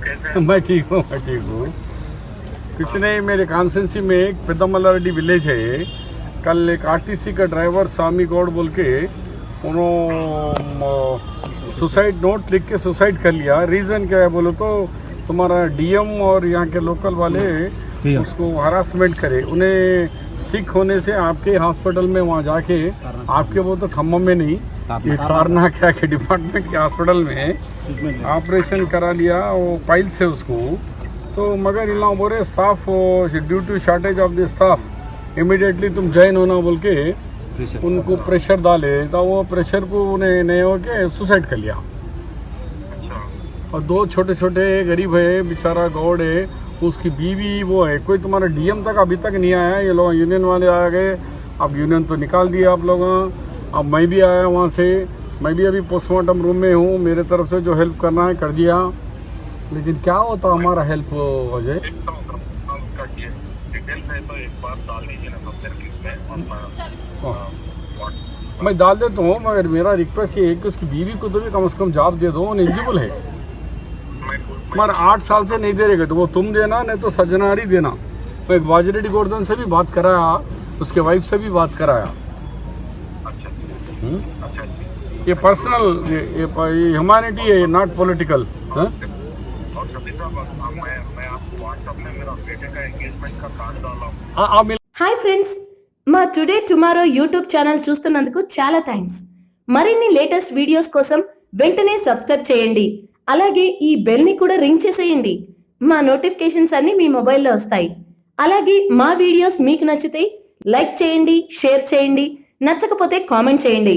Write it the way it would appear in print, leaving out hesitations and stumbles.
कैसे हैं? मैं ठीक हूँ। कुछ नहीं, मेरे कॉन्स्टेंसी में एक पेदमल्लारेड्डी विलेज है। कल एक आरटीसी का ड्राइवर स्वामी गौड़ बोल के उन्होंने सुसाइड नोट लिख के सुसाइड कर लिया। रीज़न क्या है बोलो तो तुम्हारा डीएम और यहाँ के लोकल वाले उसको हरासमेंट करे। उन्हें सिक होने से आपके हॉस्पिटल में वहाँ जाके आपके वो तो खम्भों में नहीं, ये कारना क्या के डिपार्टमेंट के हॉस्पिटल में ऑपरेशन करा लिया। वो पाइल्स है उसको। तो मगर इन लोगों बोले staff due to shortage of the staff immediately तुम ज्वाइन होना बोल के उनको प्रेशर डाले। तो वो प्रेशर को उन्हें नहीं हो के सुसाइड कर लिया। और दो छोटे छोटे गरीब है, बेचारा गौड़ है, उसकी बीवी वो है। कोई तुम्हारा डीएम तक अभी तक नहीं आया। ये लोग यूनियन वाले आ गए, अब यूनियन तो निकाल दिया आप लोगों। अब मैं भी आया वहाँ से, मैं भी अभी पोस्टमार्टम रूम में हूँ। मेरे तरफ से जो हेल्प करना है कर दिया, लेकिन क्या होता हमारा हेल्प अजय? डिटेल में तो एक बार डाल दीजिए ना सबसे मैं डाल देता हूँ, मगर मेरा रिक्वेस्ट ये है कि उसकी बीवी को तो भी कम से कम जॉब दे दो। एलिजिबल है, मगर 8 साल से नहीं दे रहे तो वो तुम देना, नहीं तो सजनारी देना। मैं एक वाजरेड्डी गोवर्धन से भी बात कराया, उसके वाइफ से भी बात कराया। ये पर्सनल, ये ह्यूमैनिटी है, नॉट पॉलिटिकल। और सभी साहब मैं आपको व्हाट्सएप में मेरा बेटे का एंगेजमेंट का कार्ड डाला हूँ। హాయ్ ఫ్రెండ్స్, మా టుడే టుమారో యూట్యూబ్ ఛానల్ చూస్తున్నందుకు చాలా థ్యాంక్స్. మరిన్ని లేటెస్ట్ వీడియోస్ కోసం వెంటనే సబ్స్క్రైబ్ చేయండి. అలాగే ఈ బెల్ ని కూడా రింగ్ చేసేయండి. మా నోటిఫికేషన్స్ అన్ని మీ మొబైల్లో వస్తాయి. అలాగే మా వీడియోస్ మీకు నచ్చితే లైక్ చేయండి, షేర్ చేయండి, నచ్చకపోతే కామెంట్ చేయండి.